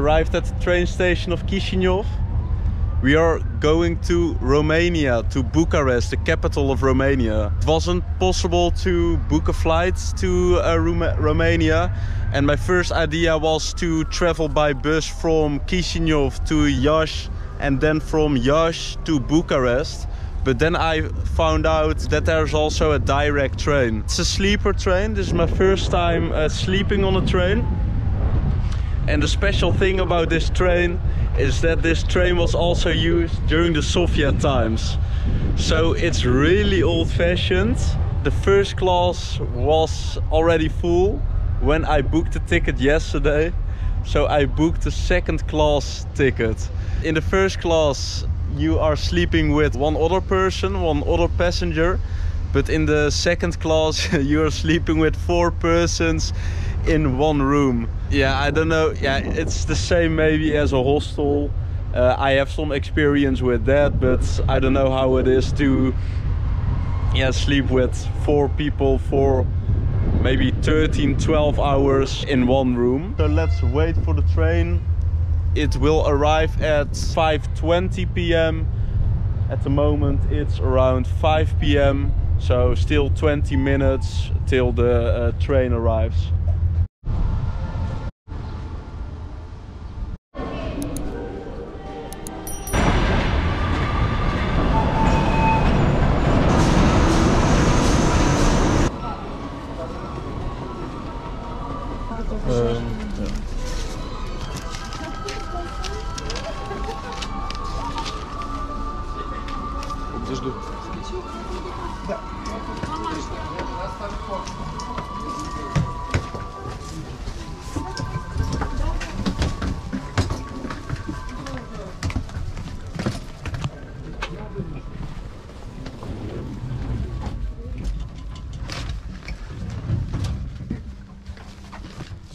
arrived at the train station of Chisinau. We are going to Romania, to Bucharest, the capital of Romania. It wasn't possible to book a flight to Romania, and my first idea was to travel by bus from Chisinau to Iași and then from Iași to Bucharest. But then I found out that there's also a direct train. It's a sleeper train. This is my first time sleeping on a train. And the special thing about this train is that this train was also used during the Soviet times. So it's really old-fashioned. The first class was already full when I booked the ticket yesterday. So I booked the second class ticket. In the first class you are sleeping with one other person, one other passenger. But in the second class you are sleeping with 4 persons in one room. Yeah, I don't know. Yeah, it's the same maybe as a hostel. I have some experience with that, but I don't know how it is to sleep with 4 people for maybe 13-12 hours in one room. So let's wait for the train. It will arrive at 5:20 p.m. At the moment it's around 5 p.m. So still 20 minutes till the train arrives.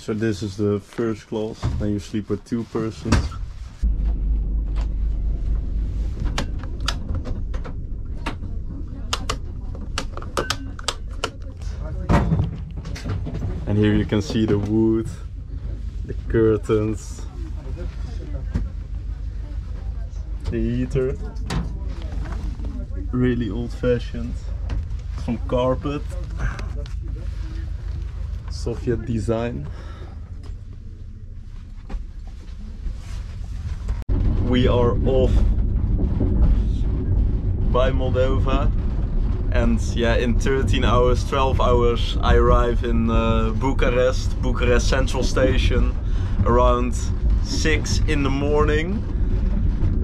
So this is the first class, then you sleep with 2 persons. And here you can see the wood, the curtains, the heater. Really old-fashioned. Some carpet. Soviet design. We are off by Moldova, and yeah, in 13 hours, 12 hours I arrive in Bucharest Central Station around 6 in the morning.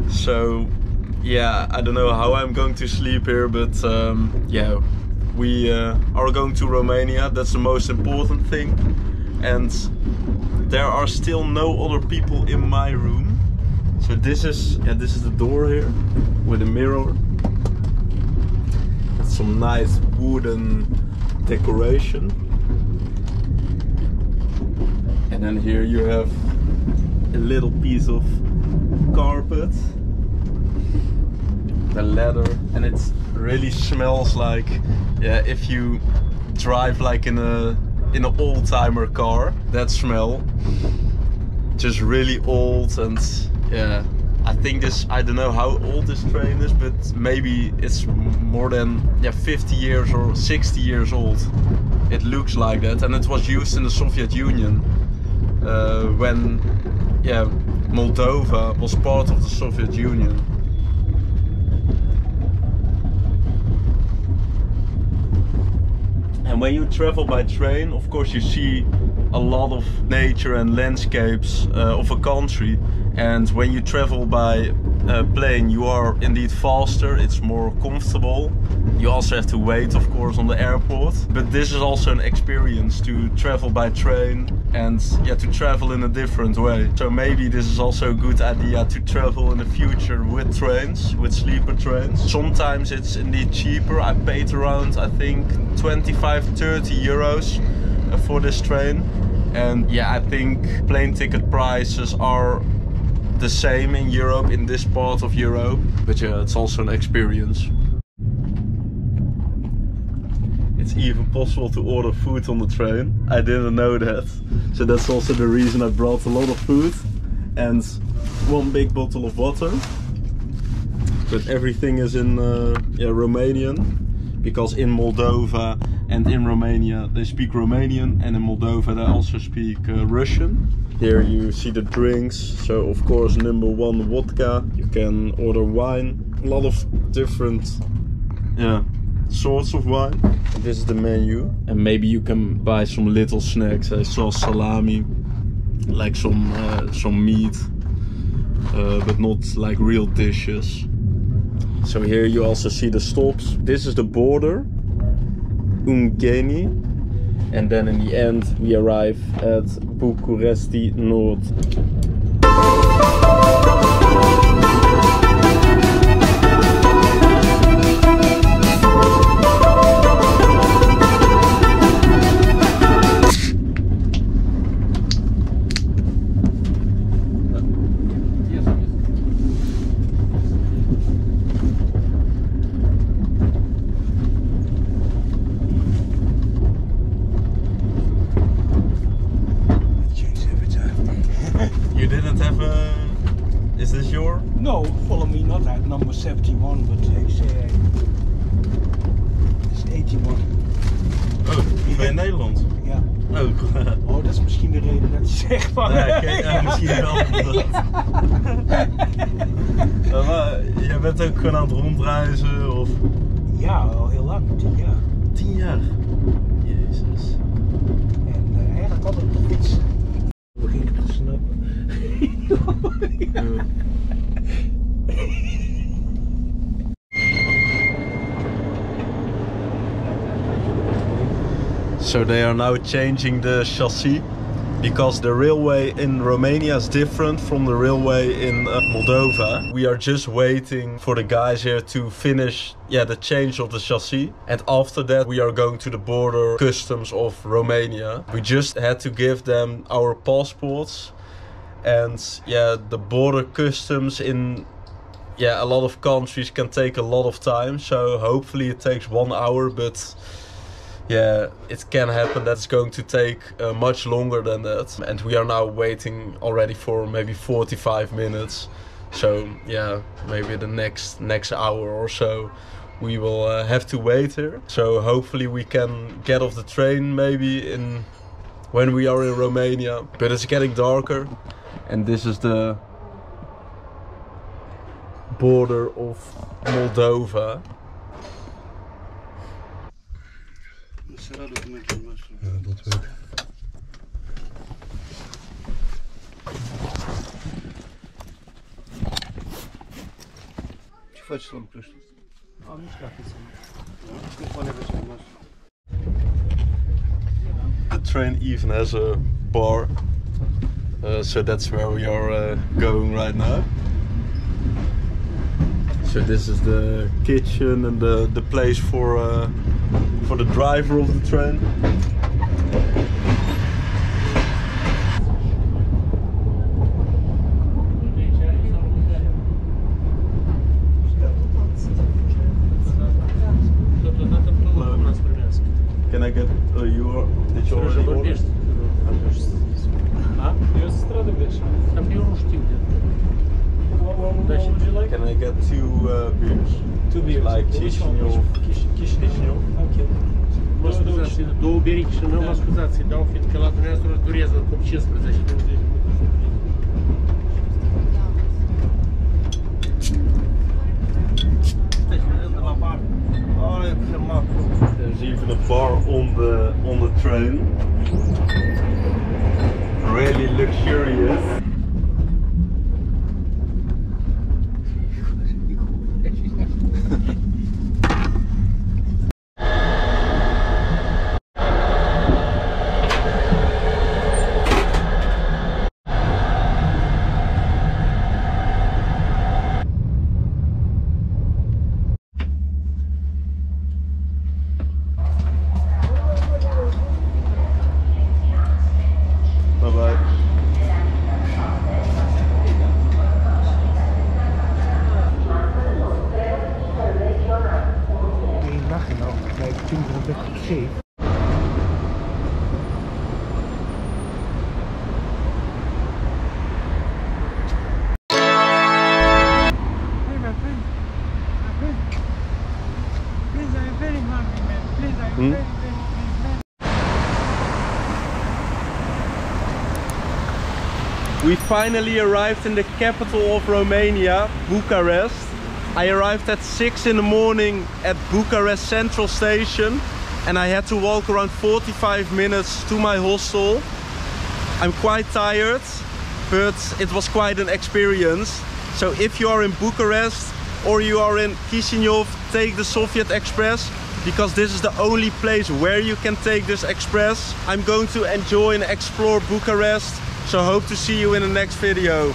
So yeah, I don't know how I'm going to sleep here, but yeah, we are going to Romania. That's the most important thing, and there are still no other people in my room. So this is the door here with a mirror. Some nice wooden decoration. And then here you have a little piece of carpet. The leather, and it really smells like, yeah, if you drive like in an old-timer car, that smell. Just really old. And yeah, I think I don't know how old this train is, but maybe it's more than 50 years or 60 years old. It looks like that, and it was used in the Soviet Union when Moldova was part of the Soviet Union. And when you travel by train, of course you see a lot of nature and landscapes of a country. And when you travel by plane, you are indeed faster, it's more comfortable. You also have to wait, of course, on the airport. But this is also an experience to travel by train and to travel in a different way. So maybe this is also a good idea to travel in the future with trains, with sleeper trains. Sometimes it's indeed cheaper. I paid around, I think, 25-30 euros for this train. And yeah, I think plane ticket prices are the same in Europe, in this part of Europe. But yeah, it's also an experience. It's even possible to order food on the train. I didn't know that. So that's also the reason I brought a lot of food. and 1 big bottle of water. But everything is in Romanian, because in Moldova and in Romania they speak Romanian, and in Moldova they also speak Russian. Here you see the drinks, so of course number 1 vodka, you can order wine, a lot of different sorts of wine. And this is the menu, and maybe you can buy some little snacks. I saw salami, like some meat, but not like real dishes. So here you also see the stops. This is the border, Ungeni, and then in the end we arrive at Bucharest North. Is this your? No, follow me not at number 71, but it's 81. Oh, ben je in Nederland? Ja. Oh, dat is misschien de reden dat je zegt van... Ja, misschien wel. Maar jij bent ook gewoon aan het rondreizen, of? Ja, al heel lang, 10 jaar. 10 jaar? Jezus. En eigenlijk altijd op de fiets. Begin ik te snappen. So they are now changing the chassis, because the railway in Romania is different from the railway in Moldova. We are just waiting for the guys here to finish the change of the chassis, and after that we are going to the border customs of Romania. We just had to give them our passports, and the border customs in a lot of countries can take a lot of time, so hopefully it takes 1 hour, but it can happen that it's going to take much longer than that. And we are now waiting already for maybe 45 minutes. So maybe the next hour or so we will have to wait here. So hopefully we can get off the train maybe when we are in Romania. But it's getting darker, and this is the border of Moldova. Ja, dat werkt. Ce faci la București? Am mișcat The train even has a bar, so that's where we are going right now. So this is the kitchen and the place for the driver of the train. Can I get your? Did you already order? Can I get 2 beers? 2 beers. Like Chisinau. Chisinau. Okay. Mă scuzați, 2 beri Chisinau, mă scuzați, dau fiindcă la dumneavoastră durează cum 15 minute. There's even a bar on the train. Really luxurious. We finally arrived in the capital of Romania, Bucharest. I arrived at 6 in the morning at Bucharest Central Station and I had to walk around 45 minutes to my hostel. I'm quite tired, but it was quite an experience. So if you are in Bucharest or you are in Chisinau, take the Soviet Express, because this is the only place where you can take this express. I'm going to enjoy and explore Bucharest, so hope to see you in the next video.